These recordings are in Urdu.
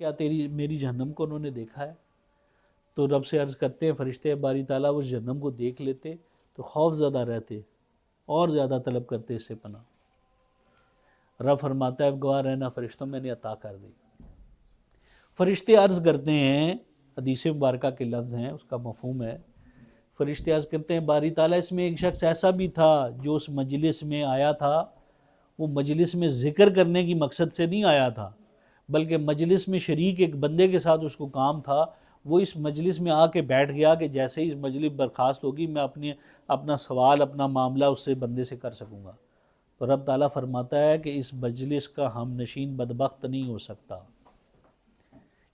کیا تیری میری جہنم کو انہوں نے دیکھا ہے؟ تو رب سے عرض کرتے ہیں فرشتے باری تعالیٰ اس جہنم کو دیکھ لیتے تو خوف زدہ رہتے اور زیادہ طلب کرتے اس سے پناہ۔ رب فرماتا ہے گواہ رہنا فرشتوں میں نے عطا کر دی۔ فرشتے عرض کرتے ہیں، حدیث مبارکہ کے لفظ ہیں، اس کا مفہوم ہے، فرشتے عرض کرتے ہیں باری تعالیٰ اس میں ایک شخص ایسا بھی تھا جو اس مجلس میں آیا تھا، وہ مجلس میں ذکر کرنے کی مقصد سے نہیں آیا تھا، بلکہ مجلس میں شریک ایک بندے کے ساتھ اس کو کام تھا، وہ اس مجلس میں آ کے بیٹھ گیا کہ جیسے ہی اس مجلس برخاست ہوگی میں اپنا سوال اپنا معاملہ اس سے بندے سے کر سکوں گا۔ تو رب تعالیٰ فرماتا ہے کہ اس مجلس کا ہم نشین بدبخت نہیں ہو سکتا،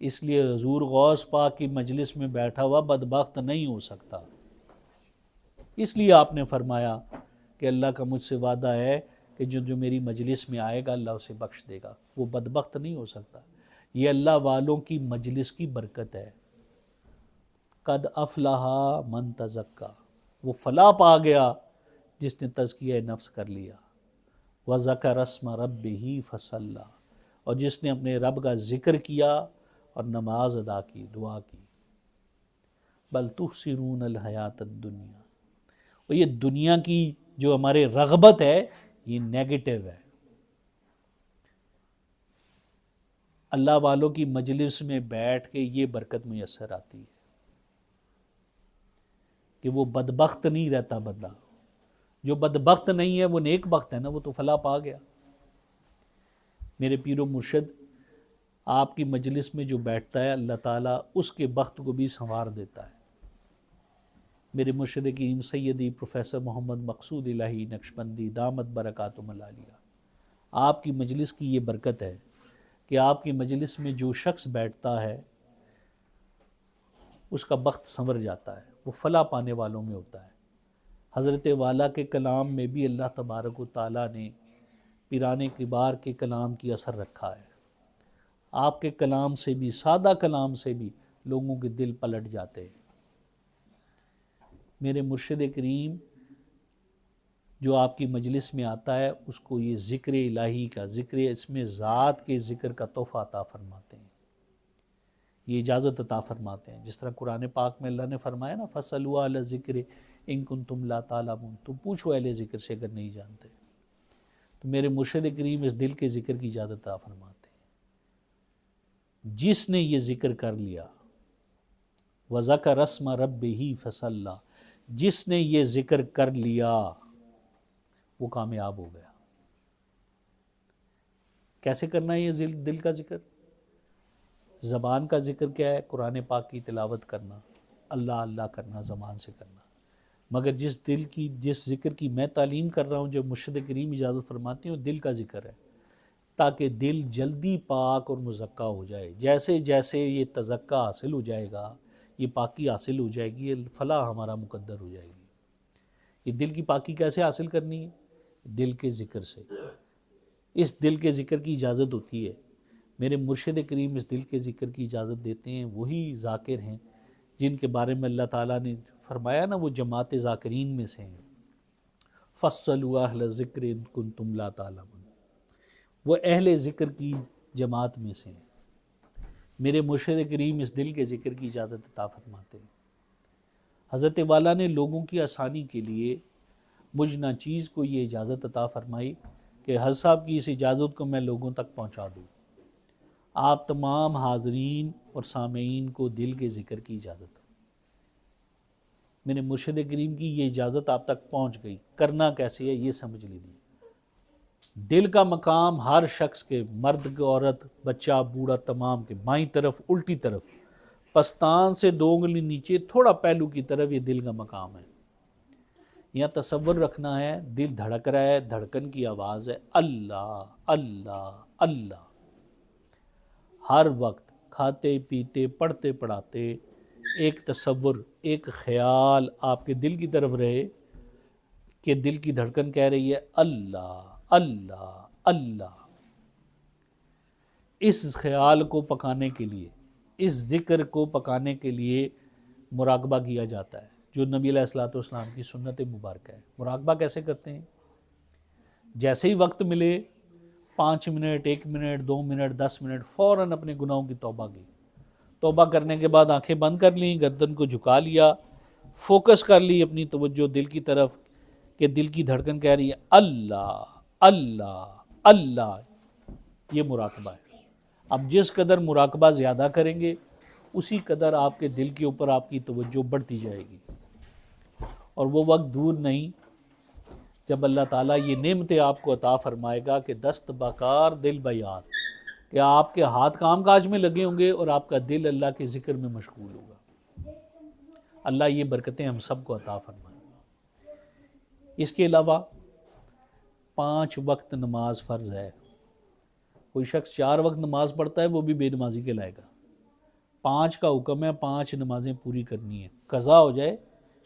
اس لیے حضور غوث پاک کی مجلس میں بیٹھا ہوا بدبخت نہیں ہو سکتا۔ اس لیے آپ نے فرمایا کہ اللہ کا مجھ سے وعدہ ہے کہ جو میری مجلس میں آئے گا اللہ اسے بخش دے گا، وہ بدبخت نہیں ہو سکتا۔ یہ اللہ والوں کی مجلس کی برکت ہے۔ قد افلح من تزکا، وہ فلاح پا گیا جس نے تزکیہ نفس کر لیا، وذکر اسم ربہ فصلی، اور جس نے اپنے رب کا ذکر کیا اور نماز ادا کی، دعا کی۔ بل تحسرون الحیات الدنیا، اور یہ دنیا کی جو ہمارے رغبت ہے یہ نیگیٹو ہے۔ اللہ والوں کی مجلس میں بیٹھ کے یہ برکت میسر آتی ہے کہ وہ بدبخت نہیں رہتا بندہ، جو بدبخت نہیں ہے وہ نیک بخت ہے نا، وہ تو فلاح پا گیا۔ میرے پیر و مرشد آپ کی مجلس میں جو بیٹھتا ہے اللہ تعالیٰ اس کے بخت کو بھی سنوار دیتا ہے۔ میرے مرشد کریم سیدی پروفیسر محمد مقصود الہی نقشبندی دامت برکاتہم العالیہ، آپ کی مجلس کی یہ برکت ہے کہ آپ کی مجلس میں جو شخص بیٹھتا ہے اس کا بخت سنور جاتا ہے، وہ فلاح پانے والوں میں ہوتا ہے۔ حضرت والا کے کلام میں بھی اللہ تبارک و تعالیٰ نے پیران کبار کے کلام کی اثر رکھا ہے۔ آپ کے کلام سے بھی، سادہ کلام سے بھی لوگوں کے دل پلٹ جاتے ہیں۔ میرے مرشد کریم جو آپ کی مجلس میں آتا ہے اس کو یہ ذکر الہی کا، ذکر اس میں ذات کے ذکر کا تحفہ عطا فرماتے ہیں، یہ اجازت عطا فرماتے ہیں۔ جس طرح قرآن پاک میں اللہ نے فرمایا نا فَاسْأَلُوا أَهْلَ الذِّكْرِ إِن كُنتُمْ لَا تَعْلَمُونَ، تم پوچھو اہل ذکر سے اگر نہیں جانتے۔ تو میرے مرشد کریم اس دل کے ذکر کی اجازت عطا فرماتے ہیں۔ جس نے یہ ذکر کر لیا وَذَكَرَ اسْمَ رَبِّهِ فَصَلَّى، جس نے یہ ذکر کر لیا وہ کامیاب ہو گیا۔ کیسے کرنا ہے یہ دل کا ذکر؟ زبان کا ذکر کیا ہے؟ قرآن پاک کی تلاوت کرنا، اللہ اللہ کرنا، زبان سے کرنا۔ مگر جس ذکر کی میں تعلیم کر رہا ہوں، جو مرشد کریم اجازت فرماتے ہیں، وہ دل کا ذکر ہے، تاکہ دل جلدی پاک اور مزکہ ہو جائے۔ جیسے جیسے یہ تزکہ حاصل ہو جائے گا، یہ پاکی حاصل ہو جائے گی، یہ فلاح ہمارا مقدر ہو جائے گی۔ یہ دل کی پاکی کیسے حاصل کرنی ہے؟ دل کے ذکر سے۔ اس دل کے ذکر کی اجازت ہوتی ہے، میرے مرشد کریم اس دل کے ذکر کی اجازت دیتے ہیں۔ وہی ذاکر ہیں جن کے بارے میں اللہ تعالیٰ نے فرمایا نا وہ جماعت ذاکرین میں سے ہیں، فَاسْأَلُوا أَهْلَ الذِّكْرِ إِن كُنتُمْ لَا تَعْلَمُونَ، وہ اہل ذکر کی جماعت میں سے ہیں۔ میرے مرشد کریم اس دل کے ذکر کی اجازت عطا فرماتے ہیں۔ حضرت والا نے لوگوں کی آسانی کے لیے مجھ ناچیز کو یہ اجازت عطا فرمائی کہ حضرت صاحب کی اس اجازت کو میں لوگوں تک پہنچا دوں۔ آپ تمام حاضرین اور سامعین کو دل کے ذکر کی اجازت، میرے مرشد کریم کی یہ اجازت آپ تک پہنچ گئی۔ کرنا کیسے ہے یہ سمجھ لیجیے۔ دل کا مقام ہر شخص کے، مرد کے، عورت، بچہ، بوڑھا، تمام کے بائیں طرف، الٹی طرف، پستان سے 2 انگلی نیچے تھوڑا پہلو کی طرف، یہ دل کا مقام ہے۔ یہاں تصور رکھنا ہے، دل دھڑک رہا ہے، دھڑکن کی آواز ہے اللہ اللہ اللہ۔ ہر وقت کھاتے پیتے پڑھتے پڑھاتے ایک تصور، ایک خیال آپ کے دل کی طرف رہے کہ دل کی دھڑکن کہہ رہی ہے اللہ اللہ اللہ۔ اس خیال کو پکانے کے لیے، اس ذکر کو پکانے کے لیے مراقبہ کیا جاتا ہے، جو نبی علیہ الصلوۃ والسلام کی سنت مبارکہ ہے۔ مراقبہ کیسے کرتے ہیں؟ جیسے ہی وقت ملے 5 منٹ 1 منٹ 2 منٹ 10 منٹ فوراً اپنے گناہوں کی توبہ کی. توبہ کرنے کے بعد آنکھیں بند کر لیں, گردن کو جھکا لیا, فوکس کر لی اپنی توجہ دل کی طرف کہ دل کی دھڑکن کہہ رہی ہے اللہ اللہ اللہ. یہ مراقبہ ہے. اب جس قدر مراقبہ زیادہ کریں گے اسی قدر آپ کے دل کے اوپر آپ کی توجہ بڑھتی جائے گی, اور وہ وقت دور نہیں جب اللہ تعالیٰ یہ نعمتیں آپ کو عطا فرمائے گا کہ دست بکار دل بیار, کہ آپ کے ہاتھ کام کاج میں لگے ہوں گے اور آپ کا دل اللہ کے ذکر میں مشغول ہوگا. اللہ یہ برکتیں ہم سب کو عطا فرمائے. اس کے علاوہ 5 وقت نماز فرض ہے. کوئی شخص 4 وقت نماز پڑھتا ہے وہ بھی بے نمازی کہلائے گا. 5 کا حکم ہے, 5 نمازیں پوری کرنی ہے. قضا ہو جائے,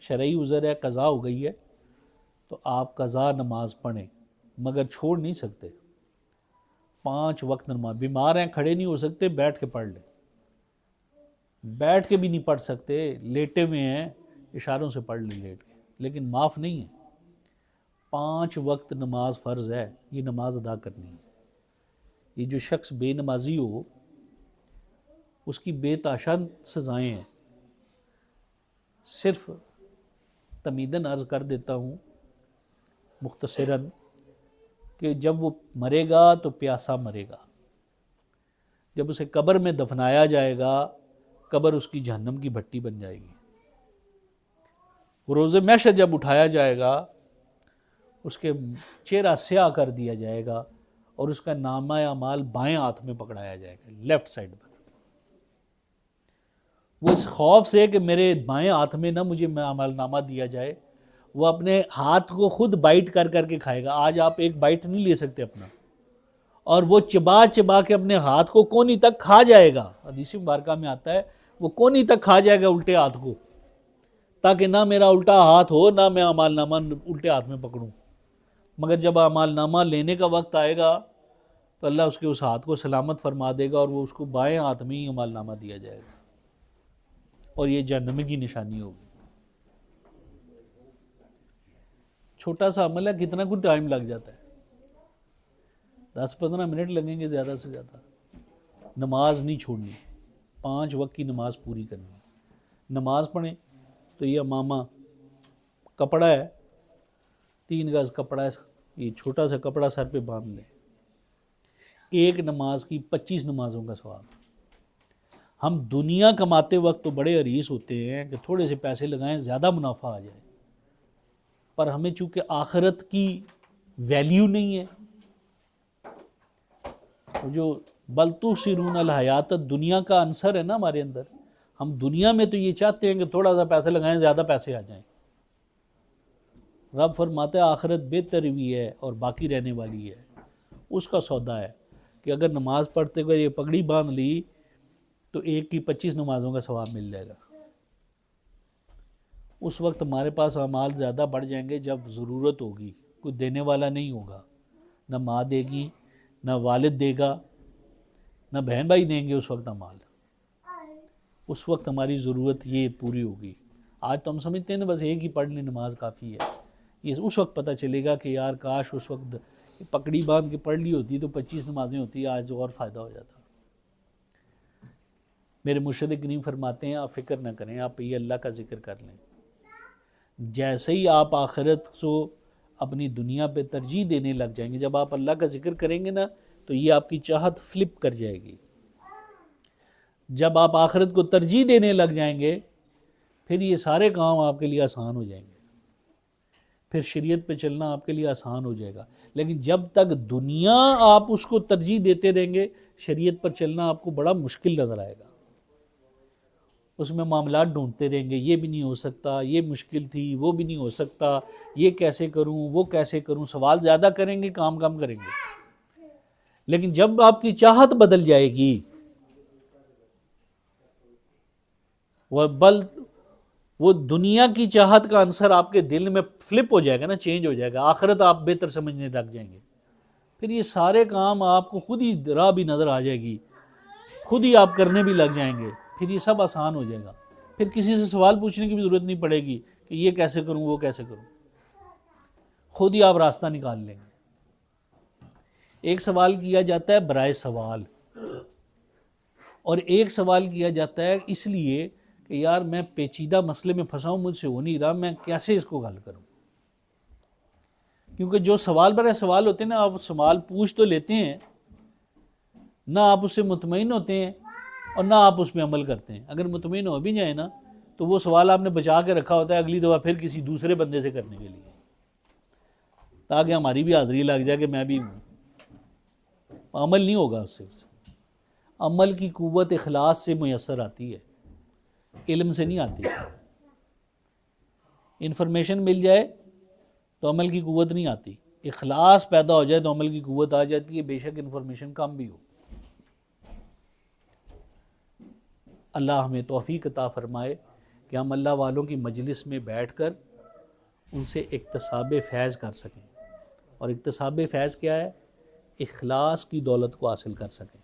شرعی عذر ہے, قضا ہو گئی ہے تو آپ قضا نماز پڑھیں, مگر چھوڑ نہیں سکتے. 5 وقت نماز, بیمار ہیں کھڑے نہیں ہو سکتے, بیٹھ کے پڑھ لیں. بیٹھ کے بھی نہیں پڑھ سکتے, لیٹے ہوئے ہیں, اشاروں سے پڑھ لیں لیٹ کے, لیکن معاف نہیں ہے. 5 وقت نماز فرض ہے, یہ نماز ادا کرنی ہے. یہ جو شخص بے نمازی ہو اس کی بے تحاشا سزائیں ہیں. صرف تمیدن عرض کر دیتا ہوں مختصراً کہ جب وہ مرے گا تو پیاسا مرے گا. جب اسے قبر میں دفنایا جائے گا قبر اس کی جہنم کی بھٹی بن جائے گی. وہ روز محشر جب اٹھایا جائے گا اس کے چہرہ سیاہ کر دیا جائے گا اور اس کا نامہ اعمال بائیں ہاتھ میں پکڑایا جائے گا, لیفٹ سائڈ پر. وہ اس خوف سے کہ میرے بائیں ہاتھ میں نہ مجھے عمل نامہ دیا جائے, وہ اپنے ہاتھ کو خود بائٹ کر کر کے کھائے گا. آج آپ ایک بائٹ نہیں لے سکتے اپنا, اور وہ چبا چبا کے اپنے ہاتھ کو کونی تک کھا جائے گا. حدیث مبارکہ میں آتا ہے وہ کونی تک کھا جائے گا الٹے ہاتھ کو, تاکہ نہ میرا الٹا ہاتھ ہو نہ میں اعمال نامہ الٹے ہاتھ میں پکڑوں. مگر جب اعمال نامہ لینے کا وقت آئے گا تو اللہ اس کے اس ہاتھ کو سلامت فرما دے گا اور وہ اس کو بائیں ہاتھ میں ہی اعمال نامہ دیا جائے گا, اور یہ جہنم کی نشانی ہوگی. چھوٹا سا عمل ہے, کتنا کچھ ٹائم لگ جاتا ہے, 10-15 منٹ لگیں گے زیادہ سے زیادہ. نماز نہیں چھوڑنی, 5 وقت کی نماز پوری کرنی. نماز پڑھیں تو یہ امامہ کپڑا ہے, 3 گز کپڑا ہے, یہ چھوٹا سا کپڑا سر پہ باندھ لیں. ایک نماز کی 25 نمازوں کا ثواب. ہم دنیا کماتے وقت تو بڑے حریص ہوتے ہیں کہ تھوڑے سے پیسے لگائیں زیادہ منافع آ جائے, پر ہمیں چونکہ آخرت کی ویلیو نہیں ہے, جو بل تؤثرون الحیات دنیا کا عنصر ہے نا ہمارے اندر, ہم دنیا میں تو یہ چاہتے ہیں کہ تھوڑا سا پیسے لگائیں زیادہ پیسے آ جائیں. رب فرماتا ہے آخرت بہتر ہوئی ہے اور باقی رہنے والی ہے. اس کا سودا ہے کہ اگر نماز پڑھتے ہوئے یہ پگڑی باندھ لی تو ایک کی 25 نمازوں کا ثواب مل جائے گا. اس وقت ہمارے پاس اعمال زیادہ بڑھ جائیں گے جب ضرورت ہوگی, کوئی دینے والا نہیں ہوگا, نہ ماں دے گی نہ والد دے گا نہ بہن بھائی دیں گے. اس وقت اعمال, اس وقت ہماری ضرورت یہ پوری ہوگی. آج تو ہم سمجھتے ہیں نا بس ایک ہی پڑھ لیں نماز کافی ہے. یہ اس وقت پتہ چلے گا کہ یار کاش اس وقت پکڑی باندھ کے پڑھ لی ہوتی تو 25 نمازیں ہوتی, آج اور فائدہ ہو جاتا. میرے مرشد کریم فرماتے ہیں آپ فکر نہ کریں, آپ یہ اللہ کا ذکر کر لیں. جیسے ہی آپ آخرت کو اپنی دنیا پہ ترجیح دینے لگ جائیں گے, جب آپ اللہ کا ذکر کریں گے نا تو یہ آپ کی چاہت فلپ کر جائے گی. جب آپ آخرت کو ترجیح دینے لگ جائیں گے پھر یہ سارے کام آپ کے لیے آسان ہو جائیں گے, پھر شریعت پہ چلنا آپ کے لیے آسان ہو جائے گا. لیکن جب تک دنیا آپ اس کو ترجیح دیتے رہیں گے شریعت پر چلنا آپ کو بڑا مشکل نظر آئے گا. اس میں معاملات ڈھونڈتے رہیں گے, یہ بھی نہیں ہو سکتا, یہ مشکل تھی, وہ بھی نہیں ہو سکتا, یہ کیسے کروں, وہ کیسے کروں. سوال زیادہ کریں گے, کام کم کریں گے. لیکن جب آپ کی چاہت بدل جائے گی, وہ دنیا کی چاہت کا عنصر آپ کے دل میں فلپ ہو جائے گا نا, چینج ہو جائے گا, آخرت آپ بہتر سمجھنے لگ جائیں گے. پھر یہ سارے کام آپ کو خود ہی راہ بھی نظر آ جائے گی, خود ہی آپ کرنے بھی لگ جائیں گے, پھر یہ سب آسان ہو جائے گا. پھر کسی سے سوال پوچھنے کی بھی ضرورت نہیں پڑے گی کہ یہ کیسے کروں وہ کیسے کروں, خود ہی آپ راستہ نکال لیں گے. ایک سوال کیا جاتا ہے برائے سوال، اور ایک سوال کیا جاتا ہے اس لیے کہ یار میں پیچیدہ مسئلے میں پھنسا ہوں، مجھ سے ہو نہیں رہا، میں کیسے اس کو حل کروں. کیونکہ جو سوال برائے سوال ہوتے ہیں نا، آپ سوال پوچھ تو لیتے ہیں، نہ آپ اس سے مطمئن ہوتے ہیں اور نہ آپ اس میں عمل کرتے ہیں. اگر مطمئن ہو بھی جائیں نا تو وہ سوال آپ نے بچا کے رکھا ہوتا ہے اگلی دفعہ پھر کسی دوسرے بندے سے کرنے کے لیے، تاکہ ہماری بھی حاضری لگ جائے کہ میں بھی ہوں. عمل نہیں ہوگا اس سے. عمل کی قوت اخلاص سے میسر آتی ہے، علم سے نہیں آتی. انفارمیشن مل جائے تو عمل کی قوت نہیں آتی، اخلاص پیدا ہو جائے تو عمل کی قوت آ جاتی ہے، بے شک انفارمیشن کم بھی ہو. اللہ ہمیں توفیق عطا فرمائے کہ ہم اللہ والوں کی مجلس میں بیٹھ کر ان سے اکتساب فیض کر سکیں. اور اکتساب فیض کیا ہے؟ اخلاص کی دولت کو حاصل کر سکیں،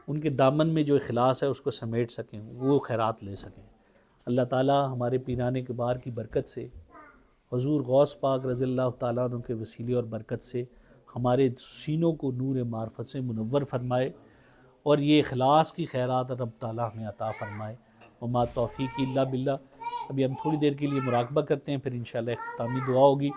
ان کے دامن میں جو اخلاص ہے اس کو سمیٹ سکیں، وہ خیرات لے سکیں. اللہ تعالی ہمارے پیران کبار کی برکت سے، حضور غوث پاک رضی اللہ تعالیٰ عنہ کے وسیلے اور برکت سے ہمارے سینوں کو نور معرفت سے منور فرمائے، اور یہ اخلاص کی خیرات رب تعالیٰ ہمیں عطا فرمائے. وما توفیق الا باللہ. ابھی ہم تھوڑی دیر کے لیے مراقبہ کرتے ہیں، پھر انشاءاللہ اختتامی دعا ہوگی.